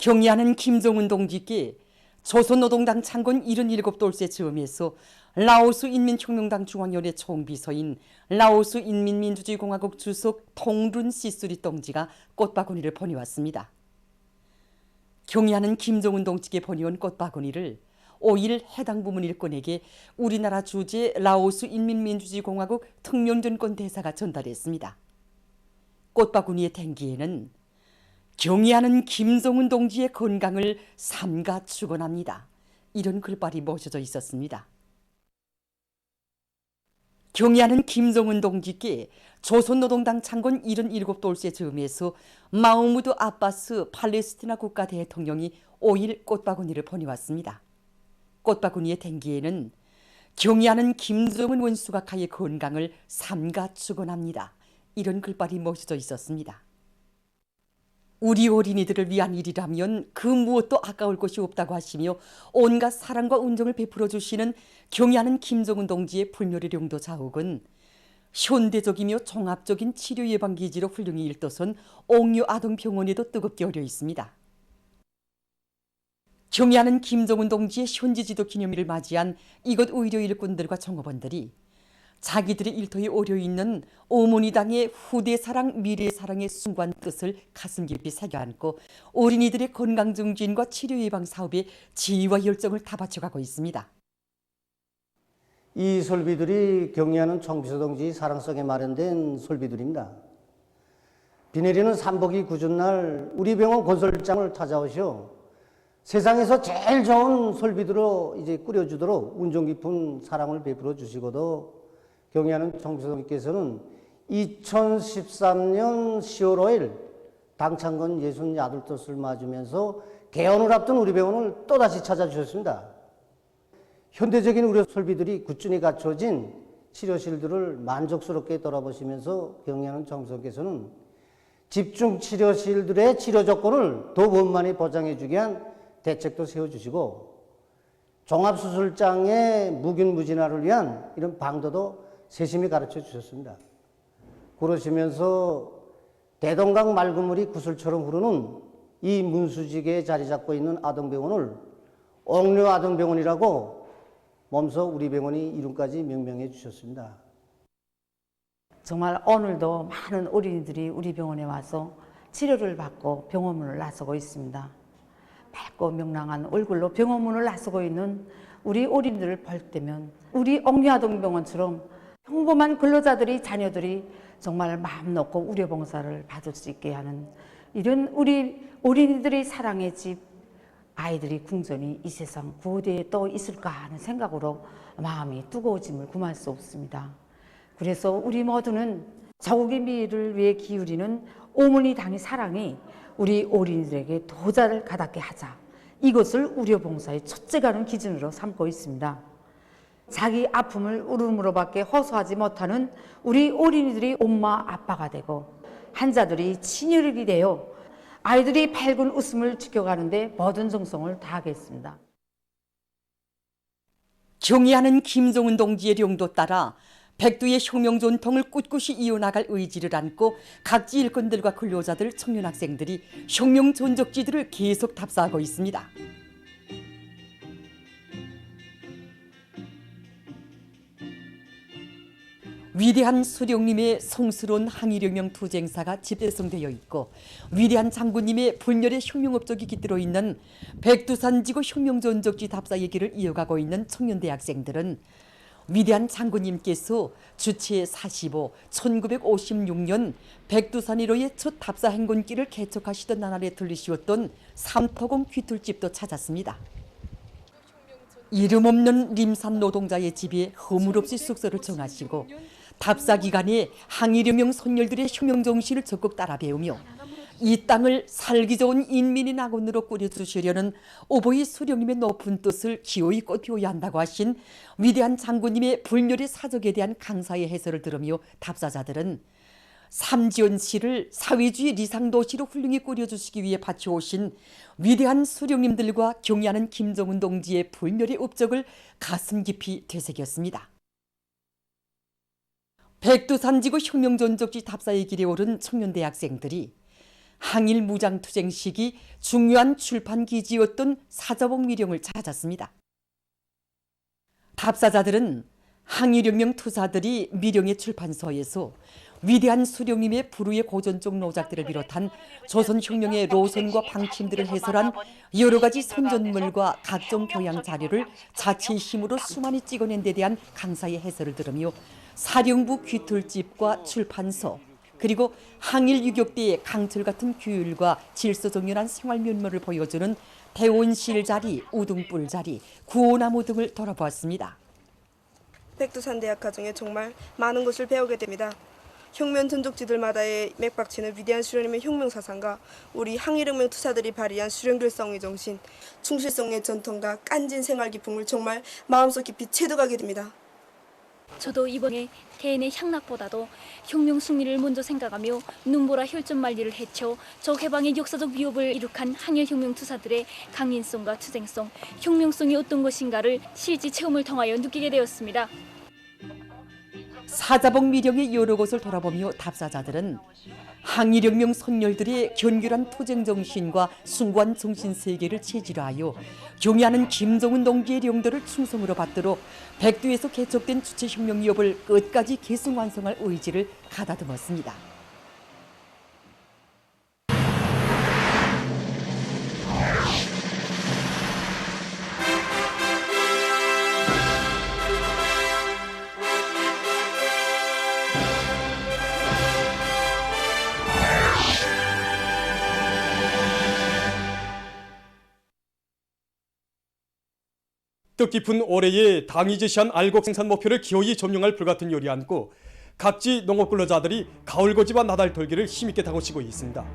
경의하는 김정은 동지께 조선노동당 창건 77돌쇠 즈음에서 라오스 인민혁명당 중앙위원회 총비서인 라오스 인민민주주의공화국 주석 통룬 시수리 동지가 꽃바구니를 보내왔습니다. 경의하는 김정은 동지께 보내온 꽃바구니를 5일 해당 부문 일꾼에게 우리나라 주재 라오스 인민민주주의공화국 특명전권 대사가 전달했습니다. 꽃바구니의 댕기에는 경의하는 김정은 동지의 건강을 삼가 축원합니다. 이런 글발이 모셔져 있었습니다. 경의하는 김정은 동지께 조선노동당 창건 77돌쇠 즈음에서 마흐무드 아바스 팔레스티나 국가 대통령이 5일 꽃바구니를 보내왔습니다. 꽃바구니의 댕기에는 경의하는 김정은 원수각하의 건강을 삼가 축원합니다. 이런 글발이 모셔져 있었습니다. 우리 어린이들을 위한 일이라면 그 무엇도 아까울 것이 없다고 하시며 온갖 사랑과 온정을 베풀어 주시는 경의하는 김정은 동지의 불멸의 용도 자욱은 현대적이며 종합적인 치료 예방 기지로 훌륭히 일떠선 옥류 아동병원에도 뜨겁게 어려 있습니다. 경의하는 김정은 동지의 현지지도 기념일을 맞이한 이곳 의료 일꾼들과 종업원들이 자기들의 일터에 오려 있는 어머니당의 후대 사랑, 미래 사랑의 숭고한 뜻을 가슴 깊이 새겨안고 어린이들의 건강 증진과 치료 예방 사업에 지혜와 열정을 다 바쳐가고 있습니다. 이 솔비들이 경의하는 총비서 동지 사랑 속에 마련된 솔비들입니다. 비 내리는 삼복이 굳은 날 우리 병원 건설장을 찾아오셔 세상에서 제일 좋은 솔비들로 이제 꾸려주도록 운정 깊은 사랑을 베풀어 주시고도 경의하는 총비서님께서는 2013년 10월 5일 당창건 68돌을 맞으면서 개원을 앞둔 우리 병원을 또다시 찾아주셨습니다. 현대적인 의료 설비들이 꾸준히 갖춰진 치료실들을 만족스럽게 돌아보시면서 경의하는 총비서께서는 집중 치료실들의 치료 조건을 더 원만히 보장해 주기 위한 대책도 세워주시고 종합수술장의 무균무진화를 위한 이런 방도도 세심히 가르쳐 주셨습니다. 그러시면서 대동강 맑은 물이 구슬처럼 흐르는 이 문수지계에 자리 잡고 있는 아동병원을 옥류 아동병원이라고 몸소 우리 병원이 이름까지 명명해 주셨습니다. 정말 오늘도 많은 어린이들이 우리 병원에 와서 치료를 받고 병원문을 나서고 있습니다. 밝고 명랑한 얼굴로 병원문을 나서고 있는 우리 어린이들을 볼 때면 우리 옥류아동병원처럼 평범한 근로자들이 자녀들이 정말 마음 놓고 우려봉사를 받을 수 있게 하는 이런 우리 어린이들의 사랑의 집 아이들이 궁전이 이 세상 구호대에 또 있을까 하는 생각으로 마음이 뜨거워짐을 금할 수 없습니다. 그래서 우리 모두는 자국의 미래를 위해 기울이는 어머니 당의 사랑이 우리 어린이들에게 도자를 가닿게 하자. 이것을 우려봉사의 첫째가는 기준으로 삼고 있습니다. 자기 아픔을 울음으로밖에 호소하지 못하는 우리 어린이들이 엄마 아빠가 되고 환자들이 친혈이 되어 아이들이 밝은 웃음을 지켜가는데 모든 정성을 다하겠습니다. 경의하는 김정은 동지의 용도 따라 백두의 혁명 전통을 꿋꿋이 이어나갈 의지를 안고 각지 일꾼들과 근로자들, 청년 학생들이 혁명 전적지들을 계속 답사하고 있습니다. 위대한 수령님의 성스러운 항일혁명 투쟁사가 집대성되어 있고 위대한 장군님의 불멸의 혁명업적이 깃들어 있는 백두산지구 혁명전적지 답사 얘기를 이어가고 있는 청년대학생들은 위대한 장군님께서 주체 45, 1956년 백두산 1호의 첫 답사 행군길을 개척하시던 나날에 들리시었던 삼토공 귀틀집도 찾았습니다. 이름 없는 림산 노동자의 집에 허물없이 숙소를 정하시고 답사 기간에 항일혁명 선열들의 혁명 정신을 적극 따라 배우며 이 땅을 살기 좋은 인민의 낙원으로 꾸려주시려는 오보이 수령님의 높은 뜻을 기어이 꽃피워야 한다고 하신 위대한 장군님의 불멸의 사적에 대한 강사의 해설을 들으며 답사자들은 삼지연시를 사회주의 리상도시로 훌륭히 꾸려주시기 위해 바쳐오신 위대한 수령님들과 경의하는 김정은 동지의 불멸의 업적을 가슴 깊이 되새겼습니다. 백두산지구 혁명전적지 답사의 길에 오른 청년대학생들이 항일 무장투쟁 시기 중요한 출판 기지였던 사자봉 미령을 찾았습니다. 답사자들은 항일혁명 투사들이 미령의 출판서에서 위대한 수령님의 불후의 고전적 노작들을 비롯한 조선혁명의 로선과 방침들을 해설한 여러 가지 선전물과 각종 교양 자료를 자체의 힘으로 수많이 찍어낸 데 대한 강사의 해설을 들으며 사령부 귀틀집과 출판서 그리고 항일 유격대의 강철 같은 규율과 질서정연한 생활 면모를 보여주는 대원실자리, 우등불자리, 구호나무 등을 돌아보았습니다. 백두산대학 과정에 정말 많은 것을 배우게 됩니다. 혁명 전족지들마다의 맥박치는 위대한 수령님의 혁명사상과 우리 항일혁명 투사들이 발휘한 수령결성의 정신, 충실성의 전통과 깐진 생활 기풍을 정말 마음속 깊이 체득하게 됩니다. 저도 이번에 개인의 향락보다도 혁명 승리를 먼저 생각하며 눈보라 혈전만리를 헤쳐 적해방의 역사적 위협을 이룩한 항일혁명 투사들의 강인성과 투쟁성, 혁명성이 어떤 것인가를 실제 체험을 통하여 느끼게 되었습니다. 사자봉 미령의 여러 곳을 돌아보며 답사자들은 항일혁명 선열들의 견고한 투쟁 정신과 숭고한 정신 세계를 체질화하여 경애하는 김정은 동지의 령도를 충성으로 받들어 백두에서 개척된 주체혁명 위협을 끝까지 계승 완성할 의지를 가다듬었습니다. 뜻깊은 올해에 당이 제시한 알곡 생산 목표를 기어이 점령할 불같은 요리 안고 각지 농업 근로자들이 가을 고집과 나달 돌기를 힘있게 다고치고 있습니다.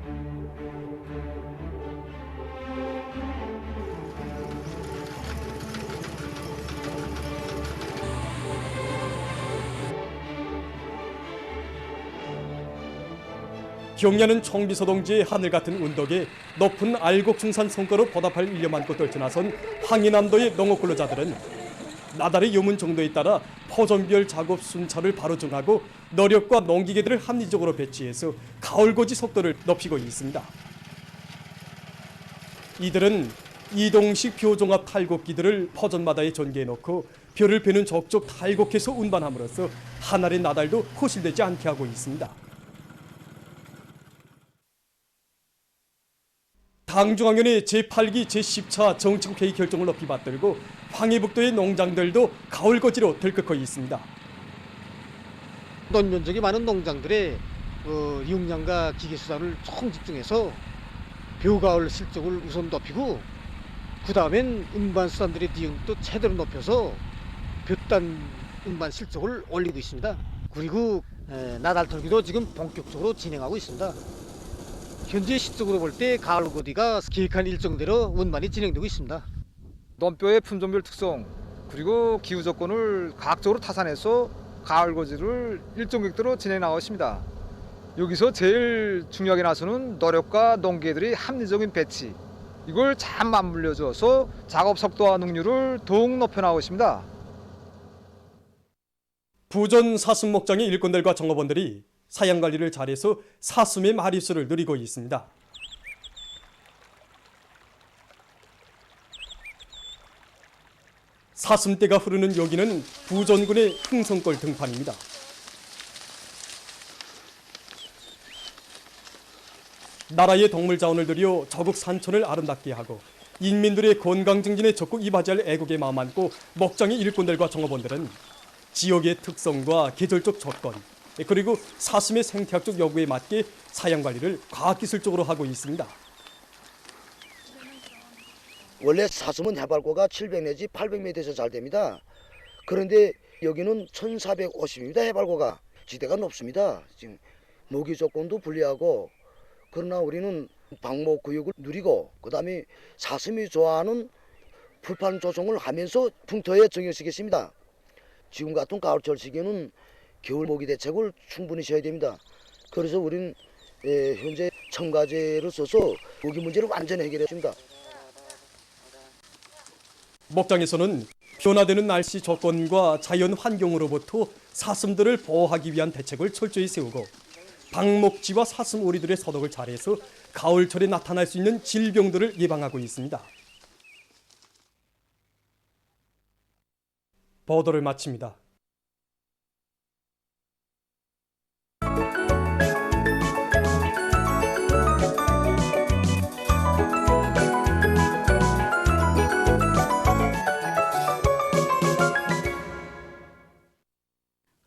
경야는 총비서 동지의 하늘 같은 운덕에 높은 알곡 중산 성과로 보답할 일념 안고 떨쳐나선 황해남도의 농업 근로자들은 나달의 요문 정도에 따라 포종별 작업 순차를 바로 정하고 노력과 농기계들을 합리적으로 배치해서 가을고지 속도를 높이고 있습니다. 이들은 이동식 벼종합 탈곡기들을 포전마다에 전개해 놓고 벼를 베는 족족 탈곡해서 운반함으로써 한 알의 나달도 허실되지 않게 하고 있습니다. 당중앙위원회 제8기 제10차 정책회의 결정을 높이 받들고 황해북도의 농장들도 가을거지로 들끓고 있습니다. 논면적이 많은 농장들의 이용량과 기계수단을 총 집중해서 벼가을 실적을 우선 높이고 그 다음엔 운반수단들의 비용도 최대로 높여서 볕단 운반 실적을 올리고 있습니다. 그리고 나달 털기도 지금 본격적으로 진행하고 있습니다. 현재 시적으로 볼 때 가을고디가 계획한 일정대로 운반이 진행되고 있습니다. 논뼈의 품종별 특성 그리고 기후 조건을 과학적으로 타산해서 가을고지를 일정 계획대로 진행 나가고 있습니다. 여기서 제일 중요하게 나서는 노력과 농기계들의 합리적인 배치 이걸 잘 맞물려줘서 작업 속도와 능률을 더욱 높여나가고 있습니다. 부전 사슴 목장의 일꾼들과 정업원들이 사양 관리를 잘해서 사슴의 마리수를 늘리고 있습니다. 사슴떼가 흐르는 여기는 부전군의 흥성골 등판입니다. 나라의 동물 자원을 들여 저국 산천을 아름답게 하고 인민들의 건강 증진에 적극 이바지할 애국의 마음 안고 목장의 일꾼들과 정업원들은 지역의 특성과 계절적 조건 그리고 사슴의 생태학적 요구에 맞게 사양 관리를 과학기술적으로 하고 있습니다. 원래 사슴은 해발고가 700 내지 800m에서 잘 됩니다. 그런데 여기는 1450입니다. 해발고가 지대가 높습니다. 지금 모기 조건도 불리하고 그러나 우리는 방목 구역을 누리고 그다음에 사슴이 좋아하는 풀판 조성을 하면서 풍토에 정형시켰습니다. 지금 같은 가을철 시기에는 겨울 모기 대책을 충분히 쉬어야 됩니다. 그래서 우리는 현재 첨가제를 써서 모기 문제를 완전히 해결했습니다. 목장에서는 변화되는 날씨 조건과 자연 환경으로부터 사슴들을 보호하기 위한 대책을 철저히 세우고 방목지와 사슴오리들의 서독을 잘해서 가을철에 나타날 수 있는 질병들을 예방하고 있습니다. 보도를 마칩니다.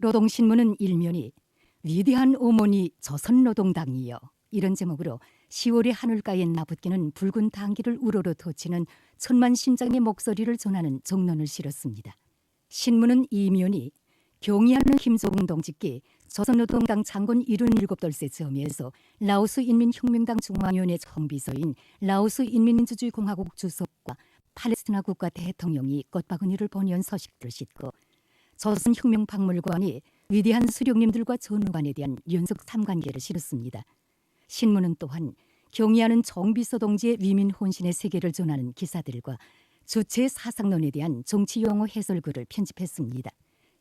노동신문은 일면이 위대한 어머니 조선노동당이여 이런 제목으로 10월의 하늘가에 나붙기는 붉은 당기를 우러러 돋치는 천만 심장의 목소리를 전하는 정론을 실었습니다. 신문은 이면이 경의하는 김정은 동지께 조선노동당 창건 77돌세 즈음에서 라오스 인민혁명당 중앙위원회 총비서인 라오스 인민민주주의공화국 주석과 팔레스티나 국가 대통령이 꽃바구니를 보내온 소식들을 싣고 조선혁명박물관이 위대한 수령님들과 전우관에 대한 연속 3관계를 실었습니다. 신문은 또한 경의하는 총비서 동지의 위민 혼신의 세계를 전하는 기사들과 주체 사상론에 대한 정치용어 해설글을 편집했습니다.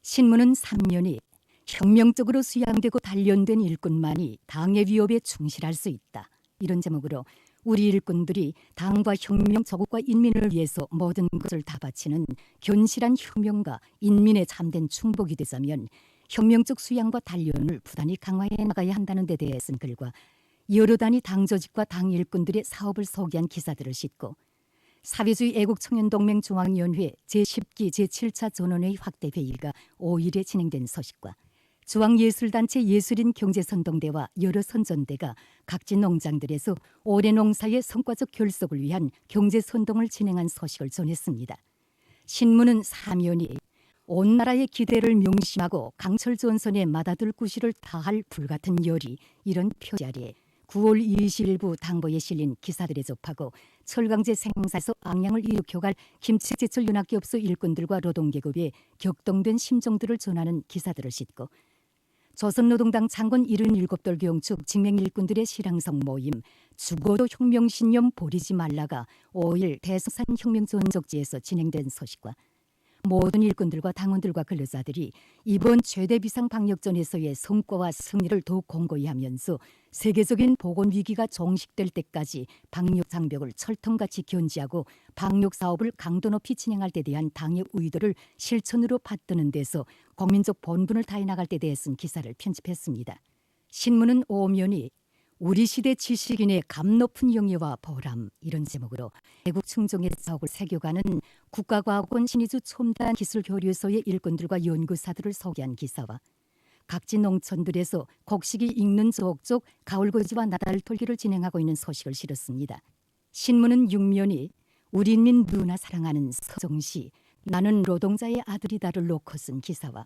신문은 3면이 혁명적으로 수양되고 단련된 일꾼만이 당의 위협에 충실할 수 있다. 이런 제목으로 우리 일꾼들이 당과 혁명, 조국과 인민을 위해서 모든 것을 다 바치는 견실한 혁명가 인민의 참된 충복이 되자면 혁명적 수양과 단련을 부단히 강화해 나가야 한다는 데 대해 쓴 글과 여러 단위 당 조직과 당 일꾼들의 사업을 소개한 기사들을 싣고 사회주의 애국청년동맹 중앙위원회 제10기 제7차 전원회의 확대회의가 5일에 진행된 소식과 중앙예술단체 예술인 경제선동대와 여러 선전대가 각지 농장들에서 올해 농사의 성과적 결속을 위한 경제선동을 진행한 소식을 전했습니다. 신문은 사면이 온 나라의 기대를 명심하고 강철 전선에 맏아들 구실을 다할 불같은 열이 이런 표자리에 9월 20일부 당보에 실린 기사들에 접하고 철강제 생산에서 악량을 일으켜갈 김치제철 윤학기업소 일꾼들과 노동계급의 격동된 심정들을 전하는 기사들을 싣고 조선노동당 창건 77돌 경축 직맹 일꾼들의 실향성 모임 죽어도 혁명신념 버리지 말라가 5일 대성산 혁명전적지에서 진행된 소식과 모든 일꾼들과 당원들과 근로자들이 이번 최대 비상 방역전에서의 성과와 승리를 더욱 공고히 하면서 세계적인 보건위기가 종식될 때까지 방역 장벽을 철통같이 견지하고 방역 사업을 강도 높이 진행할 때 대한 당의 의도를 실천으로 받드는 데서 국민적 본분을 다해 나갈 때 대해 쓴 기사를 편집했습니다. 신문은 오면이 우리 시대 지식인의 감 높은 영예와 보람 이런 제목으로 애국 충정의 사업을 새겨가는 국가과학원 신의주 첨단 기술교류소의 일꾼들과 연구사들을 소개한 기사와 각지 농촌들에서 곡식이 익는 족족 가을거지와 나달털기를 진행하고 있는 소식을 실었습니다. 신문은 6면이 우리 인민 누나 사랑하는 서정시 나는 노동자의 아들이다를 놓고 쓴 기사와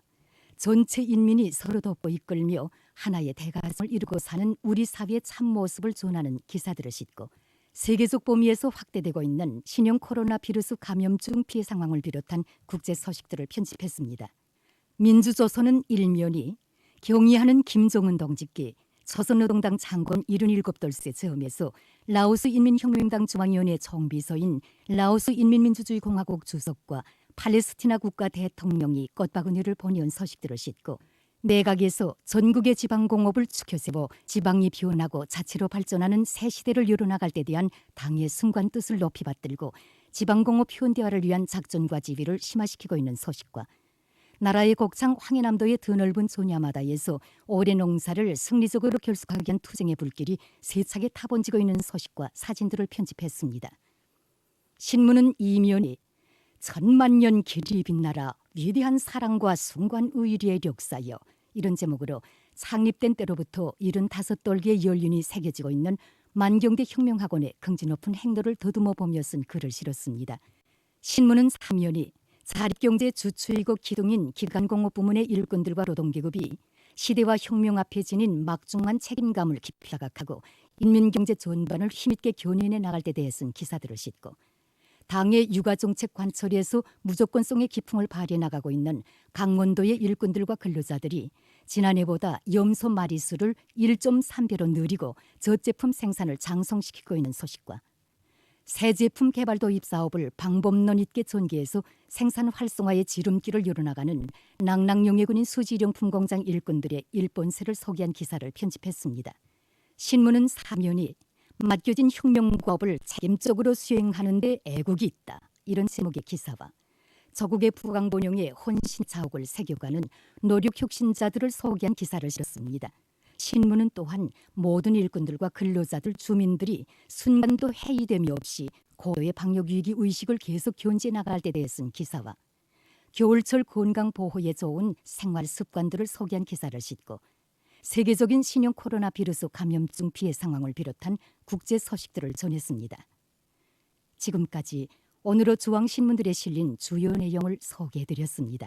전체 인민이 서로 돕고 이끌며 하나의 대가성을 이루고 사는 우리 사회의 참모습을 전하는 기사들을 싣고 세계적 범위에서 확대되고 있는 신형 코로나 비루스 감염증 피해 상황을 비롯한 국제 소식들을 편집했습니다. 민주조선은 일면이 경의하는 김정은 동지께 조선노동당 창건 77돌세 즈음에서 라오스 인민혁명당 중앙위원회 총비서인 라오스 인민민주주의공화국 주석과 팔레스티나 국가 대통령이 꽃바구니를 보내온 소식들을 싣고 내각에서 전국의 지방공업을 축혀세워 지방이 비워나고 자치로 발전하는 새 시대를 열어나갈 때 대한 당의 순간 뜻을 높이 받들고 지방공업 현대화를 위한 작전과 지휘를 심화시키고 있는 소식과 나라의 곡창 황해남도의 드넓은 조냐마다에서 올해 농사를 승리적으로 결속하기 위한 투쟁의 불길이 세차게 타번지고 있는 소식과 사진들을 편집했습니다. 신문은 이면이 천만년 길이 빛나라 위대한 사랑과 순관 의리의 역사여 이런 제목으로 창립된 때로부터 75돌기의 연륜이 새겨지고 있는 만경대 혁명학원의 긍지 높은 행로를 더듬어 보며 쓴 글을 실었습니다. 신문은 3면이 자립경제 주축이고 기둥인 기간공업 부문의 일꾼들과 노동계급이 시대와 혁명 앞에 지닌 막중한 책임감을 깊이 자각하고 인민경제 전반을 힘있게 견인해 나갈 때 대해 쓴 기사들을 싣고 당의 육아정책 관철에서 무조건성의 기풍을 발휘해 나가고 있는 강원도의 일꾼들과 근로자들이 지난해보다 염소 마리수를 1.3배로 늘리고 젖제품 생산을 장성시키고 있는 소식과 새 제품 개발 도입 사업을 방법론 있게 전개해서 생산 활성화의 지름길을 열어나가는 낭낭용해군인 수지령품 공장 일꾼들의 일본세를 소개한 기사를 편집했습니다. 신문은 사면이 맡겨진 혁명과업을 책임적으로 수행하는 데 애국이 있다. 이런 제목의 기사와 저국의 부강본용에 혼신 자옥을 새겨가는 노력 혁신자들을 소개한 기사를 실었습니다. 신문은 또한 모든 일꾼들과 근로자들, 주민들이 순간도 해이됨이 없이 고도의 방역위기 의식을 계속 견제 나갈 때 대해 쓴 기사와 겨울철 건강보호에 좋은 생활 습관들을 소개한 기사를 싣고 세계적인 신형 코로나 비루스 감염증 피해 상황을 비롯한 국제 소식들을 전했습니다. 지금까지 오늘의 중앙신문들에 실린 주요 내용을 소개해드렸습니다.